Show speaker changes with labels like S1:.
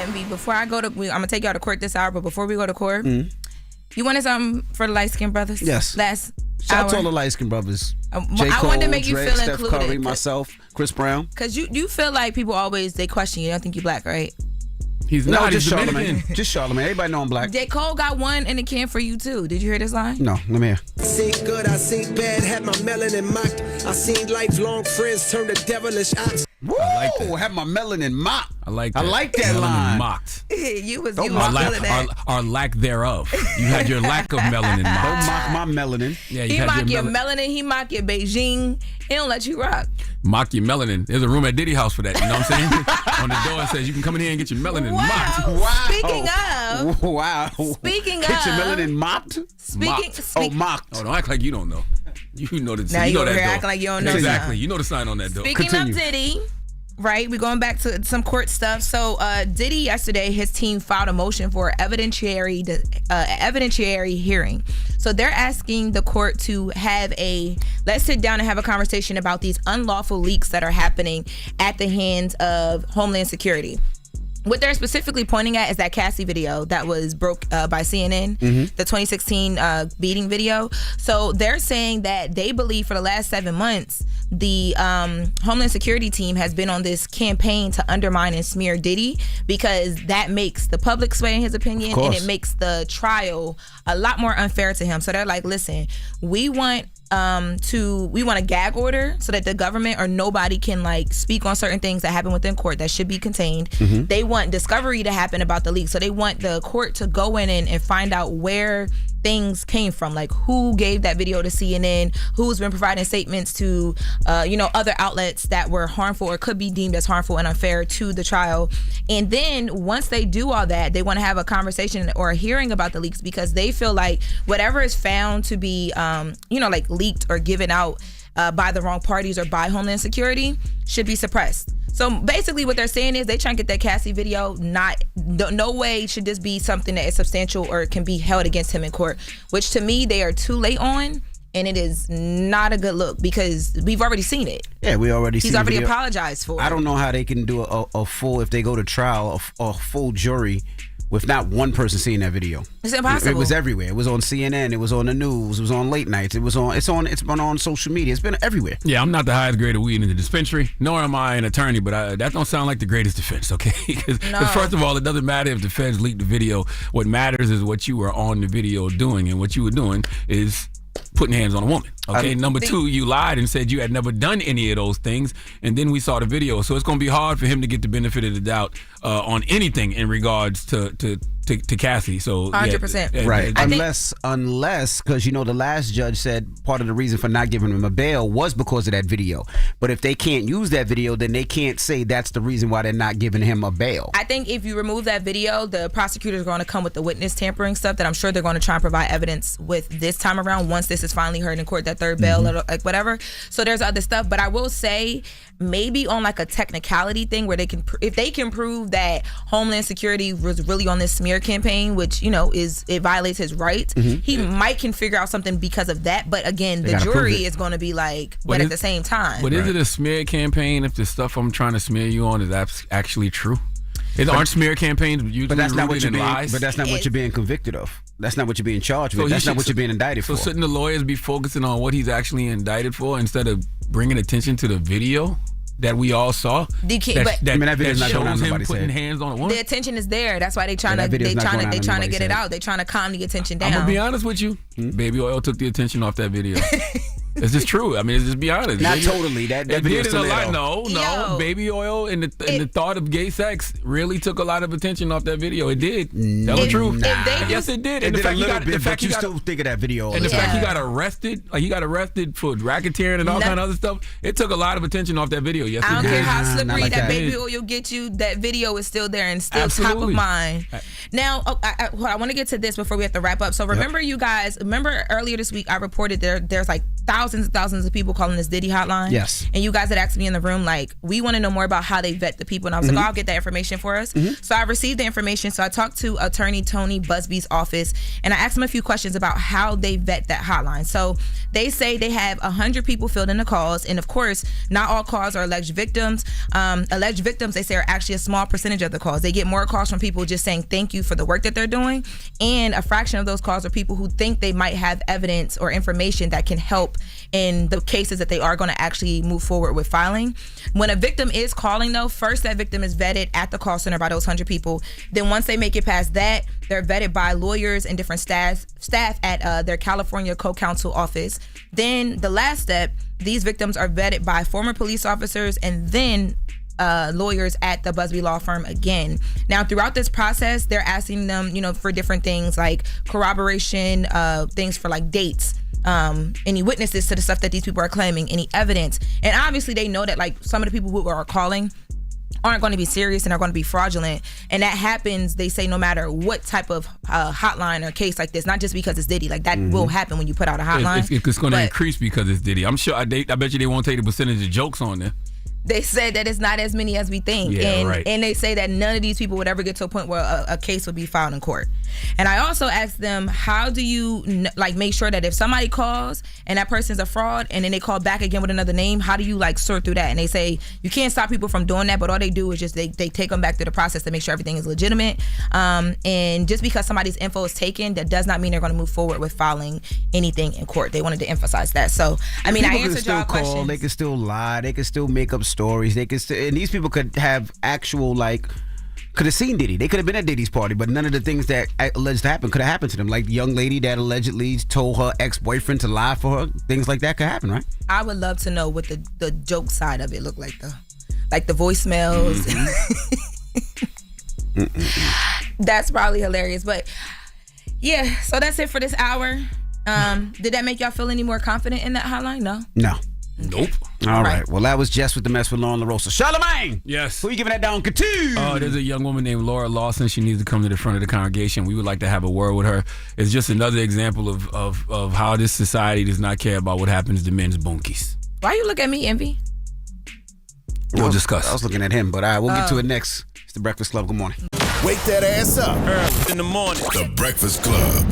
S1: Envy, before I go to, I'm gonna take y'all to court this hour, but before we go to court, you wanted something for the light skinned brothers?
S2: Yes.
S1: Last
S2: Shout out to
S1: hour?
S2: all the light skinned brothers.
S1: I wanted to make you
S2: Drake,
S1: feel
S2: Steph
S1: included.
S2: Curry, myself, Chris Brown.
S1: Because you feel like people always, they question you. They don't think you black, right?
S3: He's not.
S2: Just
S3: He's
S2: Charlamagne. Just Charlamagne. Everybody know I'm black.
S1: J. Cole got one in the can for you too. Did you hear this line?
S2: No, let me hear.
S4: I seen good, I seen bad, had my melanin mocked. I seen lifelong friends turn to devilish ops.
S2: Woo!
S3: like that.
S2: Have my melanin mocked.
S3: I like that.
S2: I like that
S3: Melanin
S2: line.
S3: mocked.
S1: you was
S3: Or
S1: feeling that.
S3: lack thereof. You had your lack of melanin
S2: Don't
S3: mocked.
S2: mock my melanin.
S3: Yeah, you
S1: He
S3: had
S1: mock your melanin. He mock your Beijing. He don't let you rock.
S3: Mock your melanin. There's a room at Diddy house for that. You know what I'm saying? On the door it says you can come in here and get your melanin mocked.
S2: Wow.
S1: Speaking of.
S2: Wow.
S1: Speaking
S2: Get your
S1: of.
S2: melanin mopped? Mocked.
S3: Oh, don't act like you don't know. You know the
S1: Now
S3: you
S1: you
S3: know
S1: over
S3: that
S1: here
S3: door.
S1: acting like you don't know
S3: Exactly.
S1: something.
S3: You know the sign on that door.
S1: Speaking
S2: Continue.
S1: of Diddy, right? We're going back to some court stuff. So Diddy yesterday, his team filed a motion for evidentiary hearing. So they're asking the court to have let's sit down and have a conversation about these unlawful leaks that are happening at the hands of Homeland Security. What they're specifically pointing at is that Cassie video that was broke by CNN, the 2016 beating video. So they're saying that they believe for the last 7 months, the Homeland Security team has been on this campaign to undermine and smear Diddy because that makes the public sway in his opinion, and it makes the trial a lot more unfair to him. So they're like, listen, we want a gag order so that the government or nobody can like speak on certain things that happen within court that should be contained. They want discovery to happen about the leak. So they want the court to go in and find out where things came from, like who gave that video to CNN, who's been providing statements to other outlets that were harmful or could be deemed as harmful and unfair to the trial. And then once they do all that, they want to have a conversation or a hearing about the leaks because they feel like whatever is found to be like leaked or given out by the wrong parties or by Homeland Security should be suppressed. So basically what they're saying is they trying to get that Cassie video. No way should this be something that is substantial or can be held against him in court, which to me they are too late on, and it is not a good look because we've already seen it.
S2: Yeah, we already seen it.
S1: He's already apologized for it.
S2: I don't know how they can do a full, if they go to trial, a full jury with not one person seeing that video.
S1: It's impossible.
S2: It was everywhere. It was on CNN. It was on the news. It was on late nights. It's been on social media. It's been everywhere.
S3: Yeah, I'm not the highest grade of weed in the dispensary, nor am I an attorney, but that don't sound like the greatest defense, okay? Because first of all, it doesn't matter if the feds leaked the video. What matters is what you were on the video doing, and what you were doing is putting hands on a woman. Okay, number two, you lied and said you had never done any of those things, and then we saw the video. So it's going to be hard for him to get the benefit of the doubt on anything in regards to Cassie. So
S1: 100%.
S2: Right. Unless because the last judge said part of the reason for not giving him a bail was because of that video. But if they can't use that video, then they can't say that's the reason why they're not giving him a bail.
S1: I think if you remove that video, the prosecutors are going to come with the witness tampering stuff that I'm sure they're going to try and provide evidence with this time around once this is finally heard in court, that third bail or like whatever. So there's other stuff, but I will say maybe on like a technicality thing where if they can prove that Homeland Security was really on this smear campaign, which it violates his rights, he might can figure out something because of that. But again, the jury is going to be like, but at the same time.
S3: But is it a smear campaign if the stuff I'm trying to smear you on is actually true? Aren't smear campaigns usually rooted in lies?
S2: But that's not what you're being convicted of. That's not what you're being charged with. That's not what you're being indicted for.
S3: So shouldn't the lawyers be focusing on what he's actually indicted for instead of bringing attention to the video that we all saw?
S2: That video's not going on
S3: shows him
S2: nobody's
S3: putting
S2: head.
S3: hands on a woman.
S1: The attention is there. That's why they trying to get it out. They trying to calm the attention down.
S3: I'm gonna be honest with you. Baby oil took the attention off that video. It's just true. I mean, let's just be honest.
S2: Not totally. That video
S3: did a lot. No. Baby oil and the thought of gay sex really took a lot of attention off that video. It did. Tell the truth. Yes, it did.
S2: And the fact you still think of that video.
S3: And the fact he got arrested, for racketeering and all kind of other stuff, it took a lot of attention off that video. Yes,
S1: I don't
S3: it did.
S1: care how slippery that baby oil get you. That video is still there and still top of mind. Now, I want to get to this before we have to wrap up. So remember, you guys, earlier this week I reported there's like thousands and thousands of people calling this Diddy hotline.
S2: Yes.
S1: And you guys had asked me in the room, like, we want to know more about how they vet the people. And I was like, I'll get that information for us. So I received the information. So I talked to attorney Tony Busby's office, and I asked him a few questions about how they vet that hotline. So they say they have 100 people filled in the calls. And of course, not all calls are alleged victims. Alleged victims, they say, are actually a small percentage of the calls. They get more calls from people just saying thank you for the work that they're doing. And a fraction of those calls are people who think they might have evidence or information that can help in the cases that they are going to actually move forward with filing. When a victim is calling, though, first that victim is vetted at the call center by those 100 people. Then once they make it past that, they're vetted by lawyers and different staff at their California co-counsel office. Then the last step, these victims are vetted by former police officers and then lawyers at the Busby law firm again. Now, throughout this process, they're asking them, for different things like corroboration, things for like dates, any witnesses to the stuff that these people are claiming, any evidence. And obviously they know that like some of the people who are calling aren't going to be serious and are going to be fraudulent. And that happens, they say, no matter what type of hotline or case like this, not just because it's Diddy. Like that will happen when you put out a hotline.
S3: It's going to increase because it's Diddy. I'm sure, I bet you they won't take the percentage of jokes on there.
S1: They said that it's not as many as we think. And they say that none of these people would ever get to a point where a case would be filed in court. And I also asked them, how do you make sure that if somebody calls and that person's a fraud and then they call back again with another name, how do you sort through that? And they say you can't stop people from doing that, but all they do is just they take them back through the process to make sure everything is legitimate. And just because somebody's info is taken, that does not mean they're going to move forward with filing anything in court. They wanted to emphasize that. So, I mean, I answered y'all questions.
S2: They can still lie. They can still make up stories. They can still, and these people could have actual could have seen Diddy. They could have been at Diddy's party, but none of the things that alleged to happen could have happened to them. Like the young lady that allegedly told her ex-boyfriend to lie for her. Things like that could happen, right?
S1: I would love to know what the joke side of it looked like, though. Like the voicemails. That's probably hilarious. But yeah, so that's it for this hour. Did that make y'all feel any more confident in that hotline? No?
S2: No.
S3: Nope.
S2: All right. Well, that was Jess with the Mess with Lauren LaRosa. Charlamagne!
S3: Yes.
S2: Who you giving that down? Continue.
S3: There's a young woman named Laura Lawson. She needs to come to the front of the congregation. We would like to have a word with her. It's just another example of how this society does not care about what happens to men's bunkies.
S1: Why you look at me, Envy?
S3: We'll discuss.
S2: I was looking at him, but we'll get to it next. It's The Breakfast Club. Good morning.
S5: Wake that ass up. In the morning. The Breakfast Club.